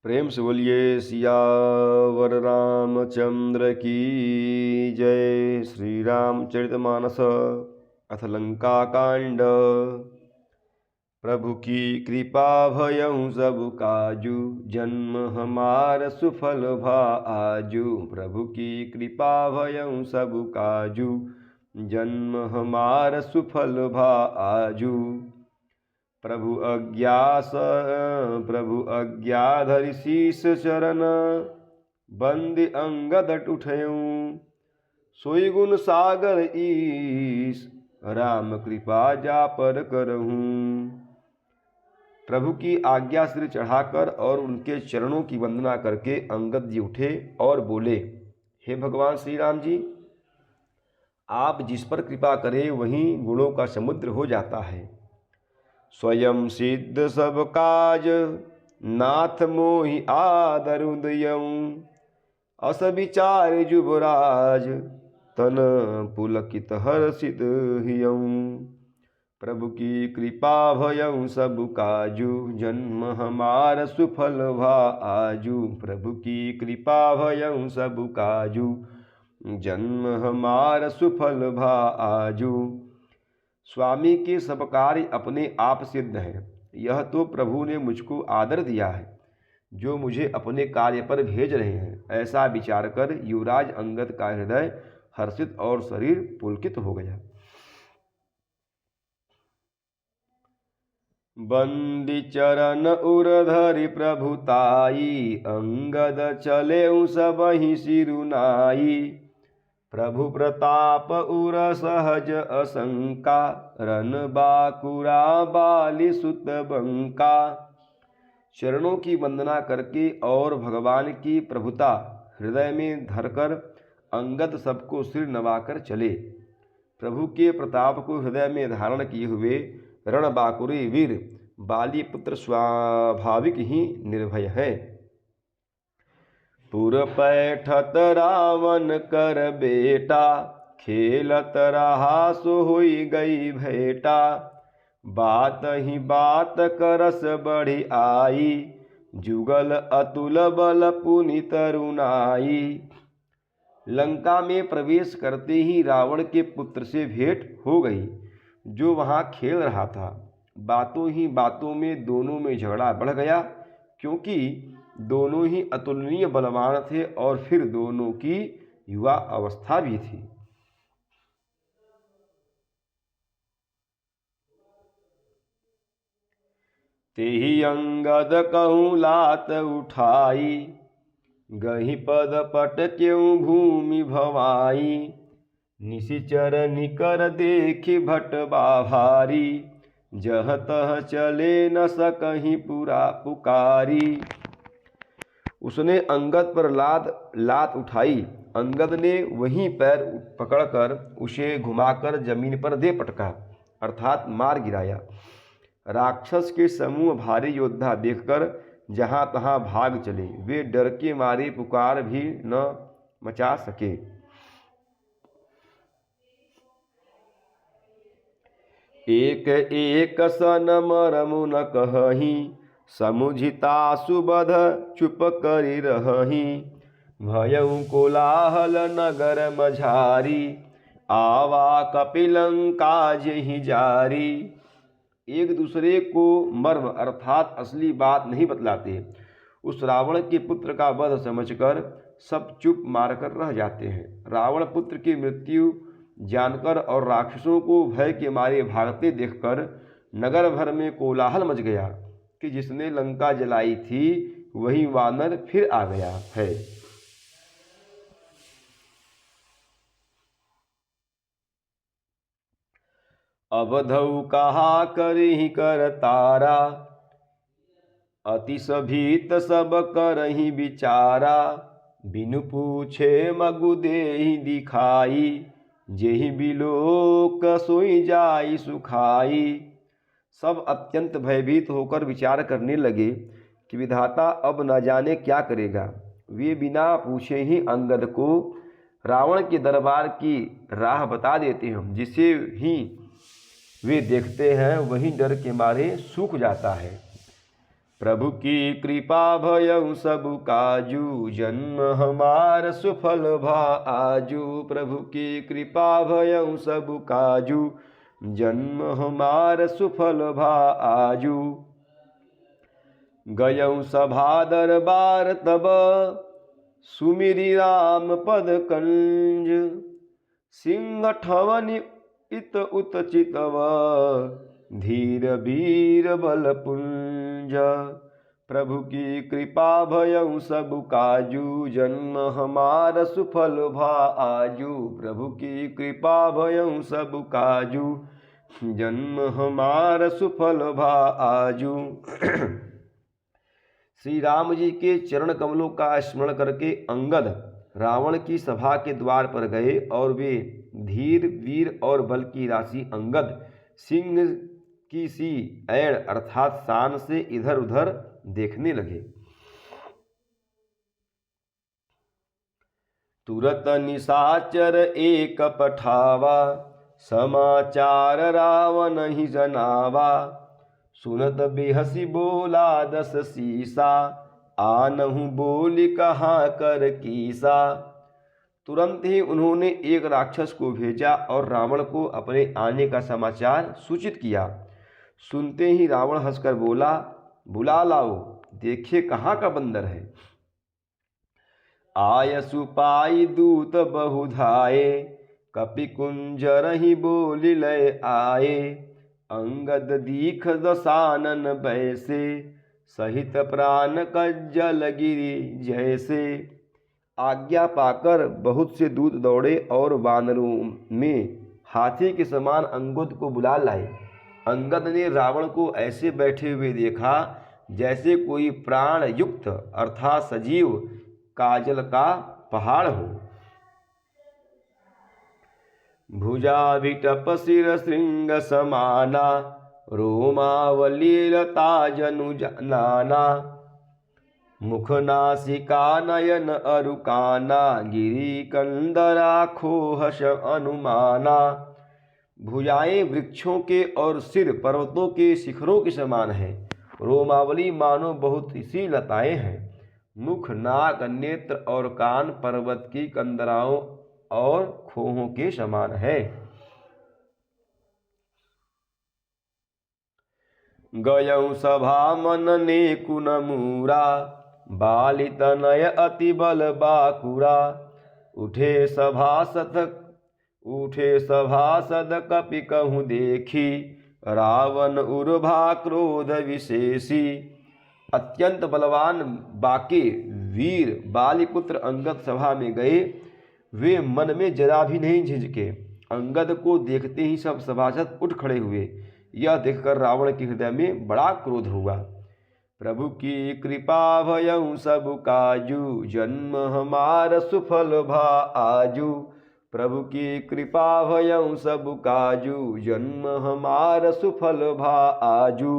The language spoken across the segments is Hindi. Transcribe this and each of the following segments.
प्रेम से बोलिए सियावर रामचंद्र की जय। श्री रामचरितमानस अथ लंका कांड। प्रभु की कृपा भयउ सब काजू, जन्म हमार सुफल भा आजू। प्रभु की कृपा भयउ सब काजू, जन्म हमार सुफल भा आजू। प्रभु अज्ञा धरि शीस चरण, बंदि अंगद उठयूं। सोई गुण सागर ईश, राम कृपा जा पर करहूं। प्रभु की आज्ञा सिर चढ़ाकर और उनके चरणों की वंदना करके अंगद जी उठे और बोले, हे भगवान श्री राम जी, आप जिस पर कृपा करें वहीं गुणों का समुद्र हो जाता है। स्वयं सिद्ध सब काज, नाथ मोहि आदर उदयऊं। अस विचार जुबराज, तन पुलकित हर्षित हियऊं। प्रभु की कृपा भयउ सब काजू, जन्म हमार सुफल भा आजू। प्रभु की कृपा भयउ सब काजू, जन्म हमार सुफल भा आजू। स्वामी के सब कार्य अपने आप सिद्ध हैं। यह तो प्रभु ने मुझको आदर दिया है, जो मुझे अपने कार्य पर भेज रहे हैं। ऐसा विचार कर युवराज अंगद का हृदय हर्षित और शरीर पुलकित हो गया। बंदी चरण उरधरि प्रभुताई, अंगद चले सबहि सिरुनाई। प्रभु प्रताप उर सहज असंका, रन बाकुरा बाली सुत बंका। चरणों की वंदना करके और भगवान की प्रभुता हृदय में धरकर अंगद सबको सिर नवाकर चले। प्रभु के प्रताप को हृदय में धारण किए हुए रणबाकुरी वीर बाली पुत्र स्वाभाविक ही निर्भय हैं। पुर पैठत रावण कर बेटा, खेलत रहा सो होई गई भेटा। बात ही बात करस बढ़ी आई, जुगल अतुल बल पुनि तरुणाई। लंका में प्रवेश करते ही रावण के पुत्र से भेंट हो गई, जो वहां खेल रहा था। बातों ही बातों में दोनों में झगड़ा बढ़ गया, क्योंकि दोनों ही अतुलनीय बलवान थे और फिर दोनों की युवा अवस्था भी थी। तेहि अंगद कहूँ लात उठाई, गही पद पट क्यों भूमि भवाई। निशिचर निकर देखि भट बाभारी, जह तह चले न सकहीं पुरा पुकारी। उसने अंगद पर लात उठाई। अंगद ने वहीं पैर पकड़कर उसे घुमाकर जमीन पर दे पटका, अर्थात मार गिराया। राक्षस के समूह भारी योद्धा देखकर जहां तहां भाग चले। वे डर के मारे पुकार भी न मचा सके। एक एक सन मरमु न कहही, समुझिता सुबध चुप करि रहही। भयउ कोलाहल नगर मझारी, आवा कपिलंका जेहि जारी। एक दूसरे को मर्म अर्थात असली बात नहीं बतलाते। उस रावण के पुत्र का वध समझकर सब चुप मारकर रह जाते हैं। रावण पुत्र की मृत्यु जानकर और राक्षसों को भय के मारे भागते देखकर नगर भर में कोलाहल मच गया कि जिसने लंका जलाई थी वही वानर फिर आ गया है। अवधऊ कहा करहि कर तारा, अति सभीत सब करहि विचारा। बिनु पूछे मगु देहि दिखाई, जेहि बिलोक सोई जाई सुखाई। सब अत्यंत भयभीत होकर विचार करने लगे कि विधाता अब न जाने क्या करेगा। वे बिना पूछे ही अंगद को रावण के दरबार की राह बता देते हैं, जिसे ही वे देखते हैं वही डर के मारे सूख जाता है। प्रभु की कृपा भयउ सब काजू, जन्म हमार सुफल भा आजू। प्रभु की कृपा भयउ सब काजू, जन्म हमार सुफल भा आजू। गयउ सभा दरबार तब, सुमिरि राम पद कंज। सिंह ठवन इत उत चितव, धीर वीर बल पुंज। प्रभु की कृपा भयउ सब काजू, जन्म हमार सुफल भा आजू। प्रभु की कृपा भयउ सब काजू, जन्म हमार सुफल भा आजू। श्री राम जी के चरण कमलों का स्मरण करके अंगद रावण की सभा के द्वार पर गए और वे धीर वीर और बल की राशि अंगद सिंह की सी ऐड़ अर्थात शान से इधर उधर देखने लगे। तुरत निशाचर एक पठावा, समाचार रावण ही जनावा। सुनत बेहसी बोला दस सीसा, आनहु बोली कहाँ कर कीसा। तुरंत ही उन्होंने एक राक्षस को भेजा और रावण को अपने आने का समाचार सूचित किया। सुनते ही रावण हंसकर बोला, बुला लाओ, देखे कहाँ का बंदर है। आयसु पाई दूत बहुधाये, कपि कुंजर ही बोली लय आए। अंगद दीख दसानन बैसे, सहित प्राण कज्जल गिरी जैसे। आज्ञा पाकर बहुत से दूत दौड़े और वानरों में हाथी के समान अंगद को बुला लाए। अंगद ने रावण को ऐसे बैठे हुए देखा जैसे कोई प्राण युक्त अर्थात सजीव काजल का पहाड़ हो। भुजा विटप सिर श्रृंग समाना, रोमावली लता जनु नाना। मुख नासिका नयन अरुकाना, गिरी कंदरा खोहस अनुमाना। भुजाएं वृक्षों के और सिर पर्वतों के शिखरों के समान है। रोमावली मानो बहुत सी लताएं हैं। मुख, नाक, नेत्र और कान पर्वत की कंदराओं और खोहों के समान है। गयउ सभा मन ने कुन मूरा, बालित नय अति बल बाकुरा। उठे सभासद कपि कहूँ देखी, रावण उर्भा क्रोध विशेषी। अत्यंत बलवान बाके वीर बालीपुत्र अंगद सभा में गए। वे मन में जरा भी नहीं झिझके। अंगद को देखते ही सब सभासद उठ खड़े हुए। यह देखकर रावण के हृदय में बड़ा क्रोध हुआ। प्रभु की कृपा भयउ सब काजू, जन्म हमार सुफल भा आजू। प्रभु की कृपा भयउ सब काजू, जन्म हमार सुफल भा आजू।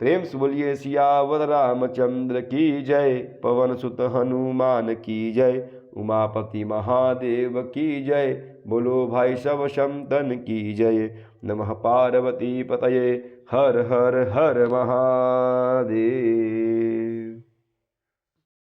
प्रेम से बोलिए सियावर रामचंद्र की जय, पवन सुत हनुमान की जय, उमापति महादेव की जय। बोलो भाई सब संतन की जय। नमः पार्वती पतये, हर हर हर महादेव।